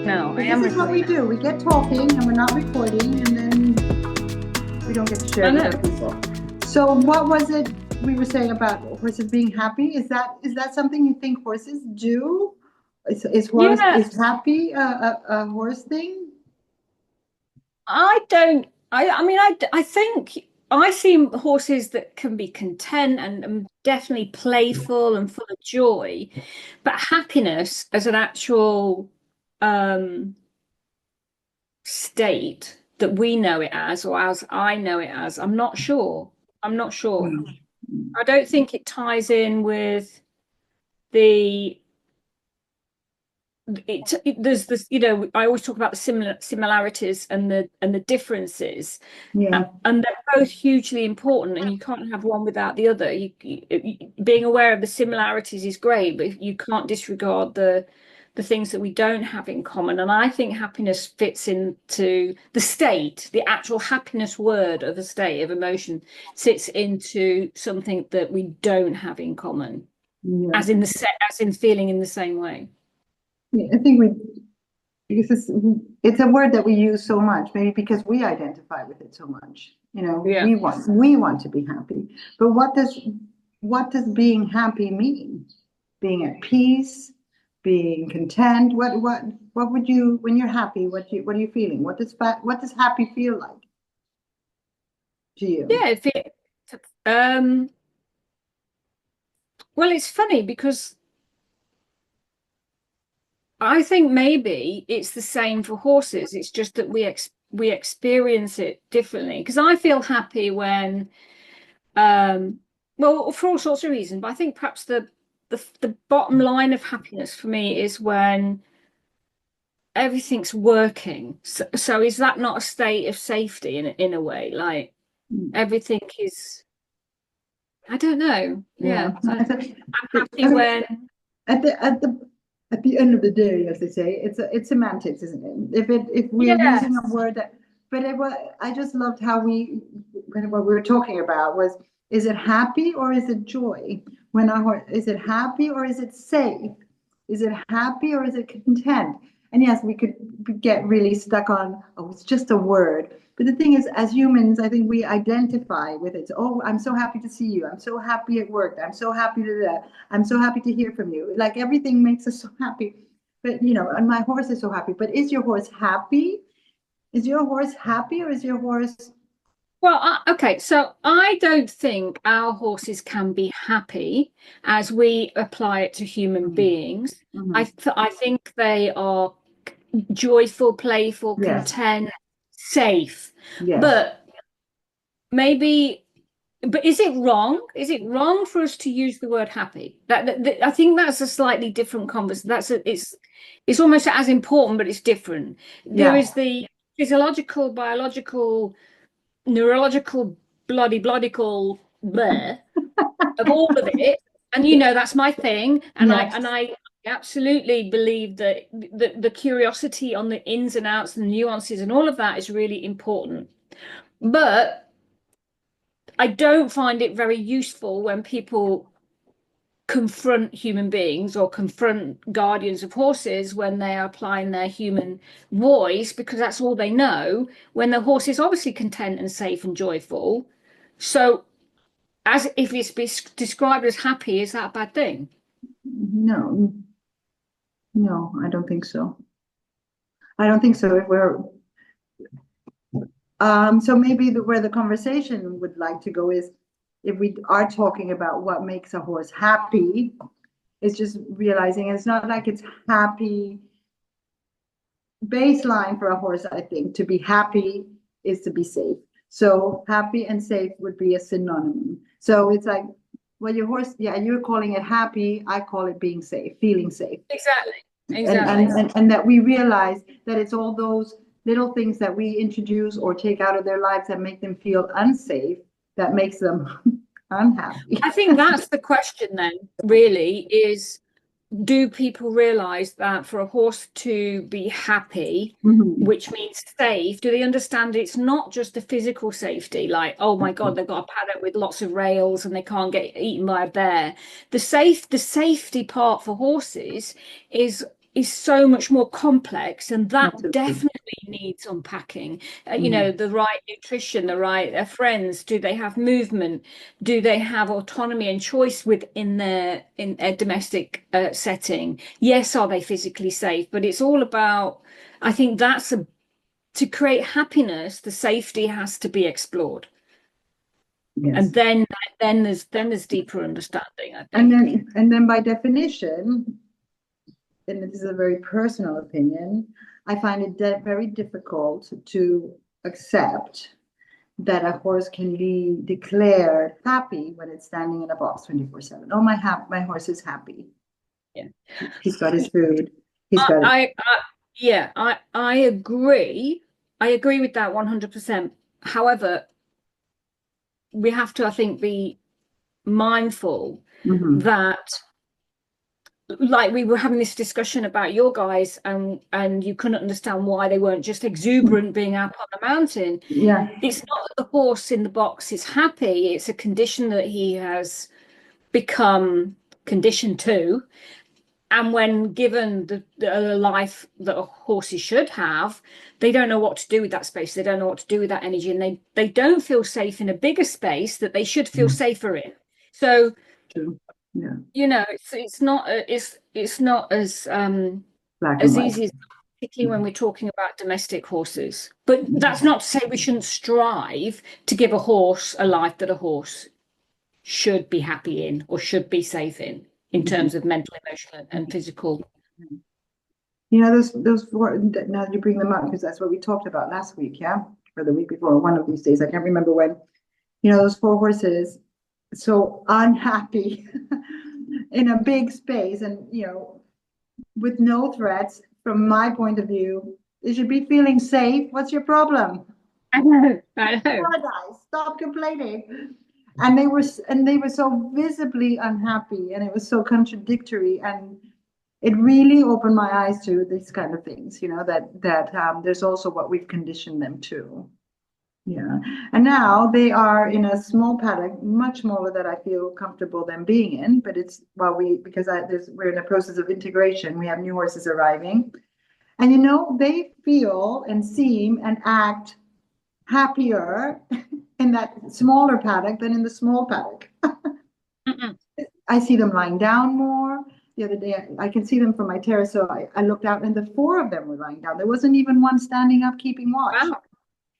No, I But am this is what we recording now. do. We get talking and we're not recording, and then we don't get to share I it with know. other people. So what was it we were saying about horses being happy? Is that something you think horses do? Yeah, Is happy a horse thing? I don't. I mean, I think I see horses that can be content and definitely playful and full of joy, but happiness as an actual um, state that we know it as, or as I know it as, I'm not sure. I'm not sure. Mm. I don't think it ties in with the there's this, I always talk about the similarities and the differences, Yeah. and they're both hugely important, and you can't have one without the other. Being aware of the similarities is great, but you can't disregard the things that we don't have in common. And I think happiness fits into the state, the actual happiness word of a state of emotion sits into something that we don't have in common, Yeah. as in feeling in the same way. Yeah, I think we because it's a word that we use so much, maybe because we identify with it so much. Yeah. We want to be happy. But what does being happy mean? Being at peace, being content. What would you, when you're happy, what are you feeling? What does happy feel like to you? Yeah, um well, it's funny because I think maybe it's the same for horses. It's just that we experience it differently. Because I feel happy when, um, well, for all sorts of reasons. But I think perhaps the bottom line of happiness for me is when everything's working. So is that not a state of safety in a way? Like everything is, I don't know. Yeah. Yeah, I'm happy I mean, when, At the at the at the end of the day, as they say, it's semantics, isn't it? If we're using a yes, word that, but I just loved how what we were talking about was, is it happy or is it joy? Is it happy or is it safe? Is it happy or is it content? And yes, we could get really stuck on, oh, it's just a word. But the thing is, as humans, I think we identify with it. Oh, I'm so happy to see you. I'm so happy at work. I'm so happy to that. I'm so happy to hear from you. Like everything makes us so happy. But and my horse is so happy. But is your horse happy? Is your horse happy or is your horse? well, okay, so I don't think our horses can be happy as we apply it to human Mhm, beings. mhm. I think they are joyful, playful, Yes, content, safe. yes. But maybe, but is it wrong? Is it wrong for us to use the word happy? I think that's a slightly different conversation. It's almost as important, but it's different. There Yeah. is the physiological, biological, neurological, bloody bloodical bleh of all of it. And that's my thing. And I Yes. and I absolutely believe that the curiosity on the ins and outs and the nuances and all of that is really important. But I don't find it very useful when people confront human beings or confront guardians of horses when they are applying their human voice, because that's all they know, when the horse is obviously content and safe and joyful. So as if it's described as happy, is that a bad thing? No, no, I don't think so. I don't think so. If we're so maybe where the conversation would like to go is, if we are talking about what makes a horse happy, it's just realizing it's not like it's happy. Baseline for a horse, I think, to be happy is to be safe. So happy and safe would be a synonym. So it's like, well, your horse, yeah, you're calling it happy. I call it being safe, feeling safe. Exactly. and and Exactly. and that we realize that it's all those little things that we introduce or take out of their lives that make them feel unsafe, that makes them unhappy. I think that's the question then, really, is do people realize that for a horse to be happy, Mhm. which means safe, do they understand it's not just the physical safety, like, oh my God, they've got a paddock with lots of rails and they can't get eaten by a bear. The safety part for horses is is so much more complex, and that Absolutely. definitely needs unpacking. You Mhm. know, the right nutrition, the right friends. Do they have movement? Do they have autonomy and choice within in a domestic setting? Yes, are they physically safe? But it's all about, I think that's to create happiness, the safety has to be explored. And Yes. then there's deeper understanding, I And think. then by definition, and this is a very personal opinion, I find it very difficult to accept that a horse can be declared happy when it's standing in a box 24/7. Oh, my horse is happy. Yeah. He's got his food. He's I, got it. yeah, I agree. I agree with that 100%. However, we have to, I think, be mindful Mhm. that, like, we were having this discussion about your guys, and you couldn't understand why they weren't just exuberant being out on the mountain. Yeah, It's not that the horse in the box is happy, it's a condition that he has become conditioned to. And when given the life that horses should have, they don't know what to do with that space. They don't know what to do with that energy, and they don't feel safe in a bigger space that they should feel safer in. So, true. Yeah, it's not black and as white. easy as, particularly when we're talking about domestic horses. But that's not to say we shouldn't strive to give a horse a life that a horse should be happy in or should be safe in Mhm. terms of mental, emotional, and physical. You know, those four, now that you bring them up, because that's what we talked about last week, yeah? Or the week before, one of these days, I can't remember when. You know, those four horses, so unhappy in a big space and, with no threats from my point of view. They should be feeling safe. What's your problem? I know, I know. Paradise. Stop complaining. And they were so visibly unhappy, and it was so contradictory, and it really opened my eyes to these kind of things. That there's also what we've conditioned them to. Yeah. And now they are in a small paddock, much smaller that I feel comfortable them being in. But it's well, we're in a process of integration. We have new horses arriving, and they feel and seem and act happier in that smaller paddock than in the small paddock. Mm-mm. I see them lying down more. The other day, I can see them from my terrace, so I looked out, and the four of them were lying down. There wasn't even one standing up keeping watch. Wow.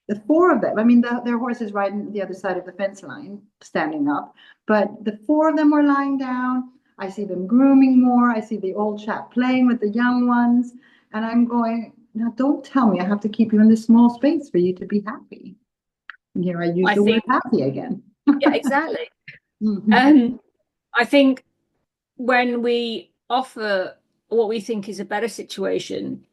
The four of them, I mean, their horses riding the other side of the fence line, standing up, but the four of them were lying down. I see them grooming more. I see the old chap playing with the young ones. And I'm going, now don't tell me I have to keep you in this small space for you to be happy. And here I use I the word think, happy again. yeah, exactly. Mhm. Um, I think when we offer what we think is a better situation,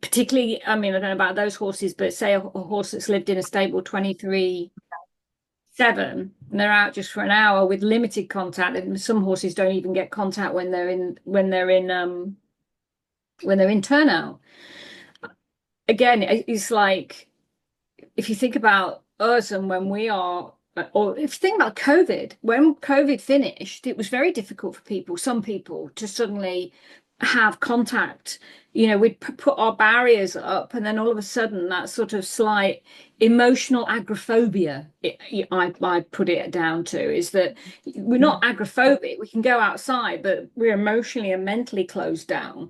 particularly, I mean, I don't know about those horses, but say a horse that's lived in a stable 23/7, and they're out just for an hour with limited contact, and some horses don't even get contact when they're in turnout. Again, it's like, if you think about us and when we are, or if you think about COVID, when COVID finished, it was very difficult for people, some people, to suddenly have contact. We'd put our barriers up, and then all of a sudden, that sort of slight emotional agoraphobia, I put it down to, is that we're not agoraphobic. We can go outside, but we're emotionally and mentally closed down.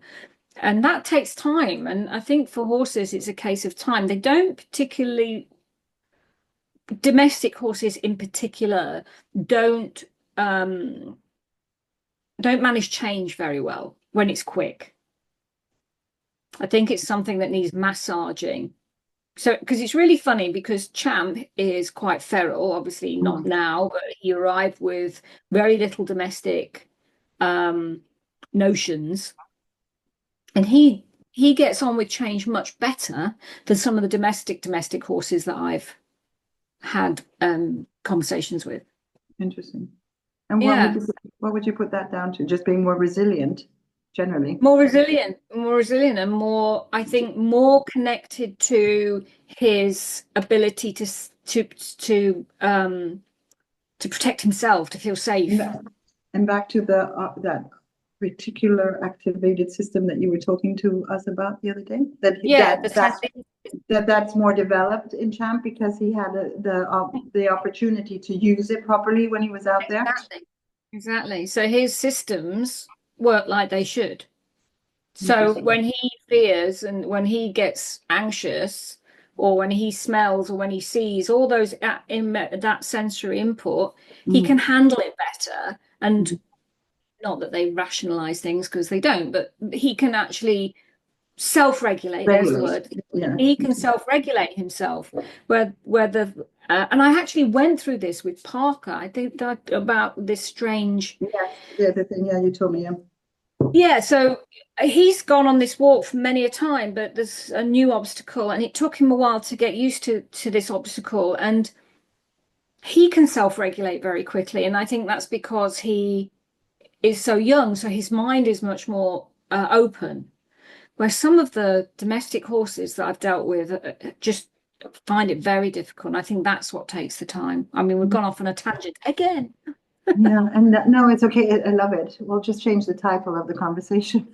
And that takes time. And I think for horses, it's a case of time. They don't particularly, domestic horses in particular, don't um, don't manage change very well when it's quick. I think it's something that needs massaging. So, because it's really funny, because Champ is quite feral, obviously not Mhm. now, but he arrived with very little domestic um, notions, and he gets on with change much better than some of the domestic horses that I've had conversations with. Interesting. And Yeah, what would you put that down to? Just being more resilient, generally. more resilient, and more, I think, more connected to his ability to protect himself, to feel And safe. and back to the that. reticular activated system that you were talking to us about the other day? Yeah, That's more developed in Champ because he had the opportunity to use it properly when he was out there. Exactly. So his systems work like they should. So when he fears and when he gets anxious, or when he smells or when he sees all those that sensory input, he can handle it better. And not that they rationalize things, because they don't, but he can actually self-regulate. There's the word. Yeah. He can self-regulate himself. And I actually went through this with Parker. I think that about this strange. Yeah, the thing. Yeah, you told me. Yeah, so he's gone on this walk for many a time, but there's a new obstacle, and it took him a while to get used to this obstacle. And he can self-regulate very quickly, and I think that's because he is so young, so his mind is much more open. Where some of the domestic horses that I've dealt with just find it very difficult. And I think that's what takes the time. I mean, we've gone off on a tangent again. Yeah, and no, it's okay. I love it. We'll just change the title of the conversation.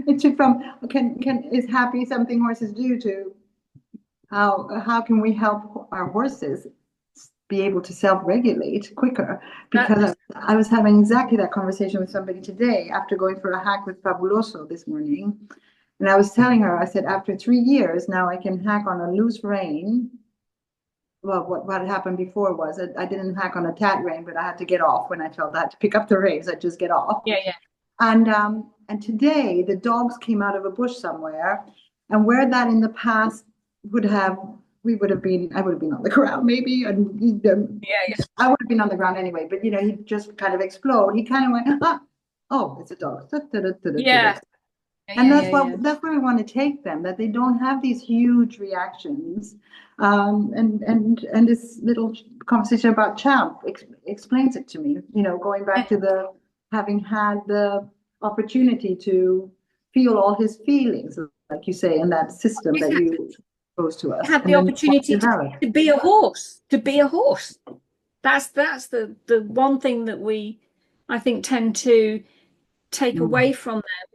It took from is happy something horses do to how can we help our horses be able to self-regulate quicker? Because I was having exactly that conversation with somebody today after going for a hack with Fabuloso this morning. And I was telling her, I said, after 3 years, now I can hack on a loose rein. Well, what happened before was I didn't hack on a tat rein, but I had to get off when I felt I had to pick up the reins. I just get off. Yeah. And today the dogs came out of a bush somewhere, and where that in the past I would have been on the ground maybe, and I would have been on the ground anyway. But he'd just kind of explode. He kind of went, oh, it's a dog. Yeah. And that's where we want to take them, that they don't have these huge reactions. And this little conversation about Champ explains it to me, going back to having had the opportunity to feel all his feelings, like you say, in that system that you exposed to us. Have the opportunity to be a horse, That's the one thing that we, I think, tend to take away from them.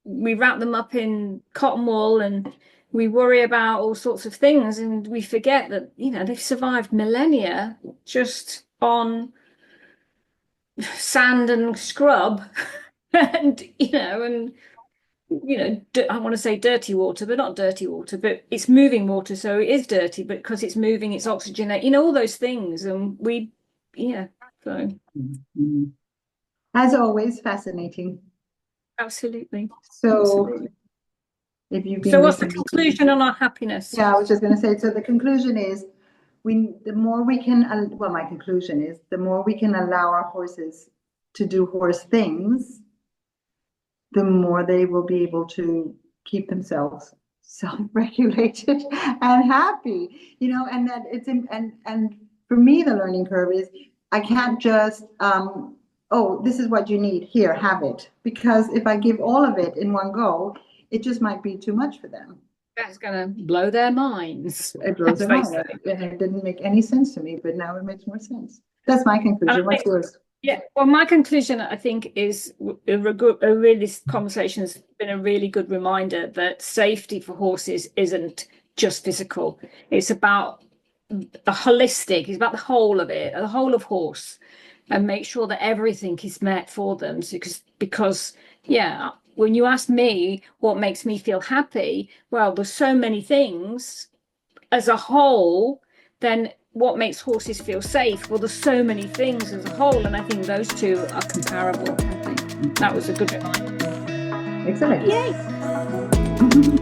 We wrap them up in cotton wool and we worry about all sorts of things, and we forget that they've survived millennia just on sand and scrub and I want to say dirty water, but not dirty water, but it's moving water, so it is dirty, but because it's moving, it's oxygenate, all those things. And so as always, fascinating. Absolutely. So what's the conclusion on our happiness? Yeah, I was just going to say, so the conclusion is my conclusion is the more we can allow our horses to do horse things, the more they will be able to keep themselves self-regulated and happy, and that and for me, the learning curve is I can't just, this is what you need, here, have it. Because if I give all of it in one go, it just might be too much for them. That's going to blow their minds. It blows their minds. And it didn't make any sense to me, but now it makes more sense. That's my conclusion. What's yours? Yeah, well, my conclusion, I think, is this conversation has been a really good reminder that safety for horses isn't just physical. It's about the holistic. It's about the whole of it, the whole of horse, and make sure that everything is met for them. Because when you ask me what makes me feel happy, well, there's so many things as a whole. Then what makes horses feel safe? Well, there's so many things as a whole, and I think those two are comparable. I think that was a good reminder. Excellent. Yay!